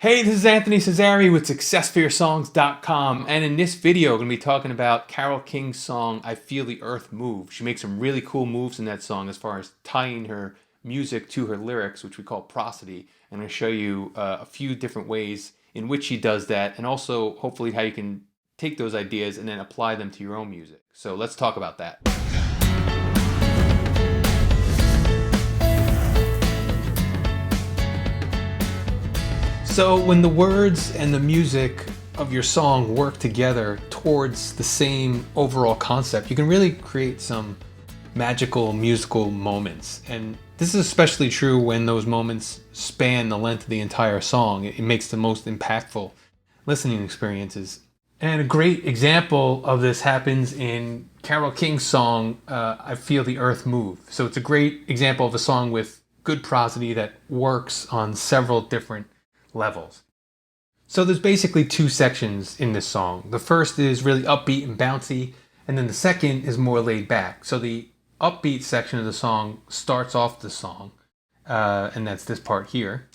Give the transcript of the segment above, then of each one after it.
Hey, this is Anthony Cesari with SuccessForYourSongs.com, and in this video I'm going to be talking about Carole King's song I Feel the Earth Move. She makes some really cool moves in that song as far as tying her music to her lyrics, which we call prosody. And I'm going to show you a few different ways in which she does that, and also hopefully how you can take those ideas and then apply them to your own music. So let's talk about that. So when the words and the music of your song work together towards the same overall concept, you can really create some magical musical moments. And this is especially true when those moments span the length of the entire song. It makes the most impactful listening experiences. And a great example of this happens in Carole King's song, I Feel the Earth Move. So it's a great example of a song with good prosody that works on several different levels. So there's basically two sections in this song. The first is really upbeat and bouncy, and then the second is more laid back. So the upbeat section of the song starts off the song, and that's this part here.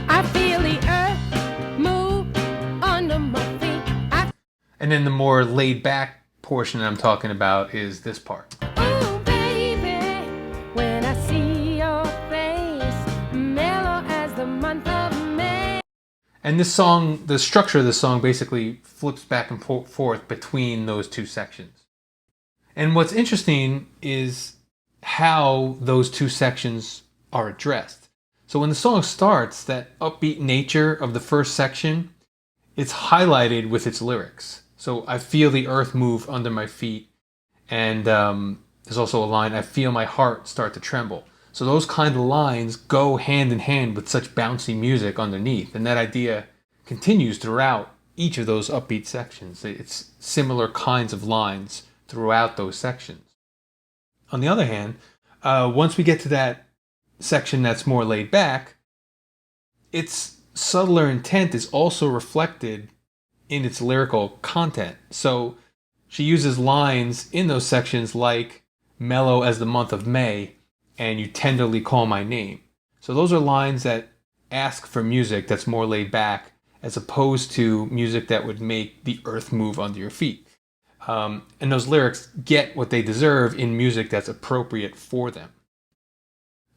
I feel the earth move under my feet. And then the more laid back portion that I'm talking about is this part. And this song, the structure of the song basically flips back and forth between those two sections. And what's interesting is how those two sections are addressed. So when the song starts, that upbeat nature of the first section, it's highlighted with its lyrics. So I feel the earth move under my feet. And there's also a line, I feel my heart start to tremble. So those kind of lines go hand in hand with such bouncy music underneath. And that idea continues throughout each of those upbeat sections. It's similar kinds of lines throughout those sections. On the other hand, once we get to that section that's more laid back, its subtler intent is also reflected in its lyrical content. So she uses lines in those sections like mellow as the month of May, and you tenderly call my name. So those are lines that ask for music that's more laid back as opposed to music that would make the earth move under your feet. And those lyrics get what they deserve in music that's appropriate for them.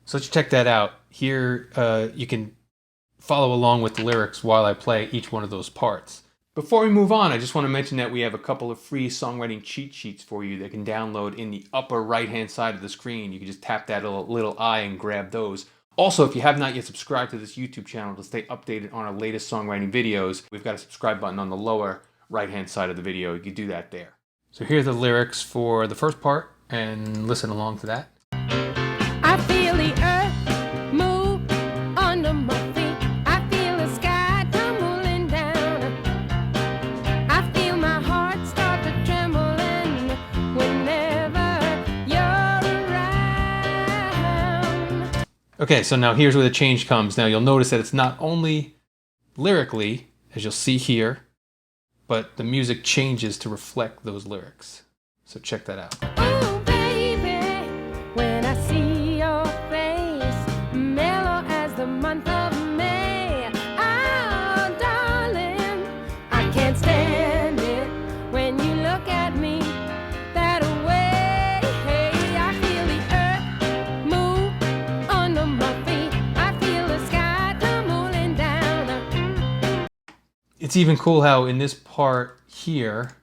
So let's check that out. Here you can follow along with the lyrics while I play each one of those parts. Before we move on, I just want to mention that we have a couple of free songwriting cheat sheets for you that can download in the upper right-hand side of the screen. You can just tap that little eye and grab those. Also, if you have not yet subscribed to this YouTube channel to stay updated on our latest songwriting videos, we've got a subscribe button on the lower right-hand side of the video. You can do that there. So here are the lyrics for the first part, and listen along to that. I feel the earth move under my feet. I feel the sky tumbling down. I feel my heart start to trembling whenever you're around. Okay, so now here's where the change comes. Now you'll notice that it's not only lyrically, as you'll see here, but the music changes to reflect those lyrics. So check that out. Oh, baby, when I see your face, mellow as the month of May. Oh, darling, I can't stand it when you look at me that way. I feel the earth move under my feet. I feel the sky tumbling down. It's even cool how in this part here,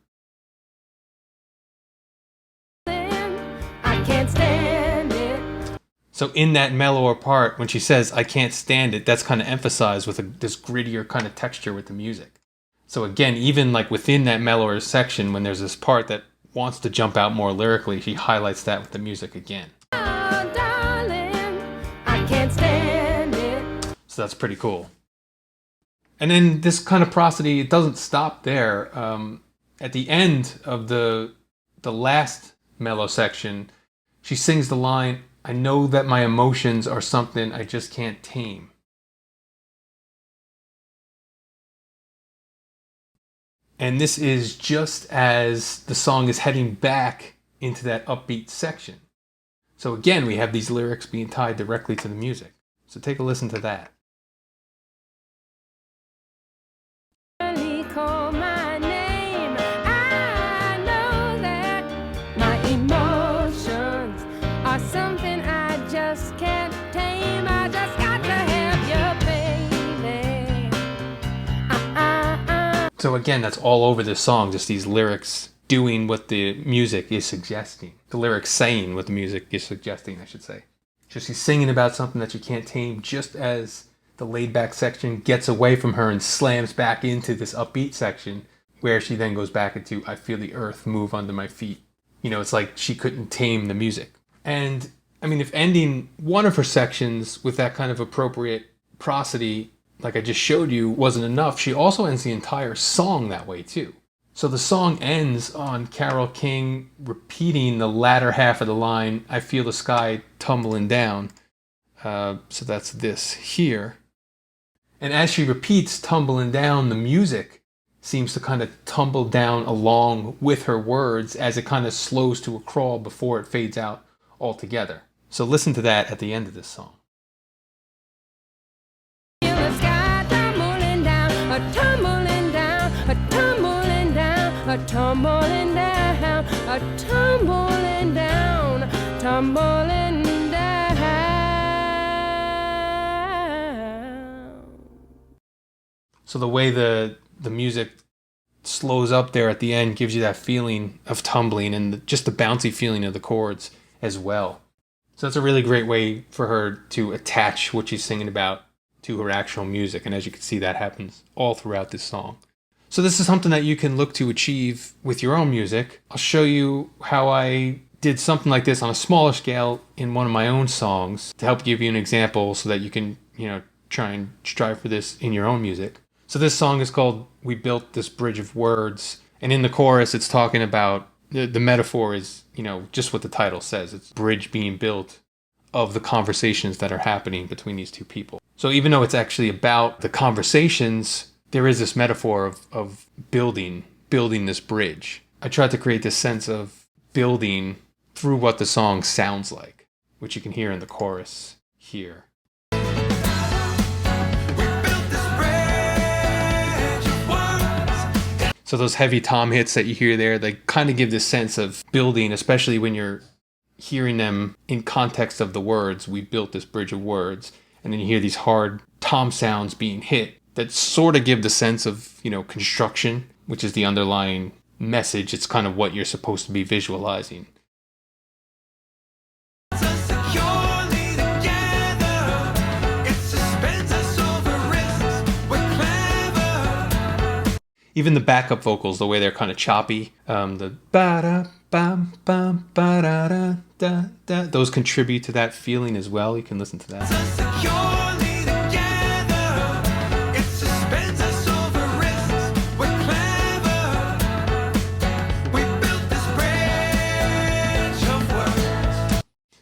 I can't stand it. so in that mellower part, when she says, I can't stand it, that's kind of emphasized with this grittier kind of texture with the music. So again, even like within that mellower section, when there's this part that wants to jump out more lyrically, she highlights that with the music again. Oh, darling, I can't stand it. So that's pretty cool. And then this kind of prosody, it doesn't stop there. At the end of the last mellow section, she sings the line, I know that my emotions are something I just can't tame. And this is just as the song is heading back into that upbeat section. So again, we have these lyrics being tied directly to the music. So take a listen to that. Call my name. I know that my emotions are something I just can't tame. I just got to have you, baby. So again, that's all over this song, just these lyrics doing what the music is suggesting. The lyrics saying what the music is suggesting, I should say. So she's singing about something that she can't tame, just as the laid back section gets away from her and slams back into this upbeat section, where she then goes back into, I feel the earth move under my feet. You know, it's like she couldn't tame the music. And I mean, if ending one of her sections with that kind of appropriate prosody, like I just showed you, wasn't enough, she also ends the entire song that way too. So the song ends on Carole King repeating the latter half of the line, I feel the sky tumbling down. So that's this here. And as she repeats tumbling down, the music seems to kind of tumble down along with her words as it kind of slows to a crawl before it fades out altogether. So listen to that at the end of this song. Feel the sky tumbling down, a tumbling down, a tumbling down, a tumbling down, a tumbling down, tumbling down. So the way the music slows up there at the end gives you that feeling of tumbling and just the bouncy feeling of the chords as well. So that's a really great way for her to attach what she's singing about to her actual music. And as you can see, that happens all throughout this song. So this is something that you can look to achieve with your own music. I'll show you how I did something like this on a smaller scale in one of my own songs to help give you an example so that you can, try and strive for this in your own music. So this song is called We Built This Bridge of Words. And in the chorus, it's talking about, the metaphor is, just what the title says. It's bridge being built of the conversations that are happening between these two people. So even though it's actually about the conversations, there is this metaphor of building this bridge. I tried to create this sense of building through what the song sounds like, which you can hear in the chorus here. So those heavy tom hits that you hear there, they kind of give this sense of building, especially when you're hearing them in context of the words, we built this bridge of words. And then you hear these hard tom sounds being hit that sort of give the sense of, construction, which is the underlying message. It's kind of what you're supposed to be visualizing. Even the backup vocals, the way they're kind of choppy, the ba-da, bam, bam, ba-da, da, da, those contribute to that feeling as well. You can listen to that.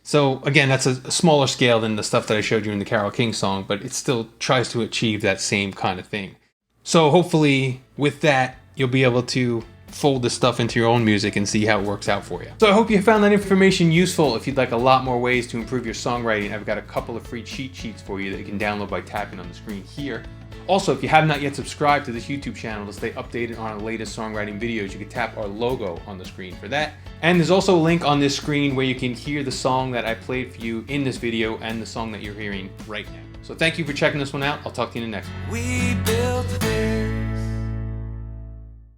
So again, that's a smaller scale than the stuff that I showed you in the Carole King song, but it still tries to achieve that same kind of thing. So hopefully with that, you'll be able to fold this stuff into your own music and see how it works out for you. So I hope you found that information useful. If you'd like a lot more ways to improve your songwriting, I've got a couple of free cheat sheets for you that you can download by tapping on the screen here. Also, if you have not yet subscribed to this YouTube channel to stay updated on our latest songwriting videos, you can tap our logo on the screen for that. And there's also a link on this screen where you can hear the song that I played for you in this video and the song that you're hearing right now. So thank you for checking this one out. I'll talk to you in the next one. We built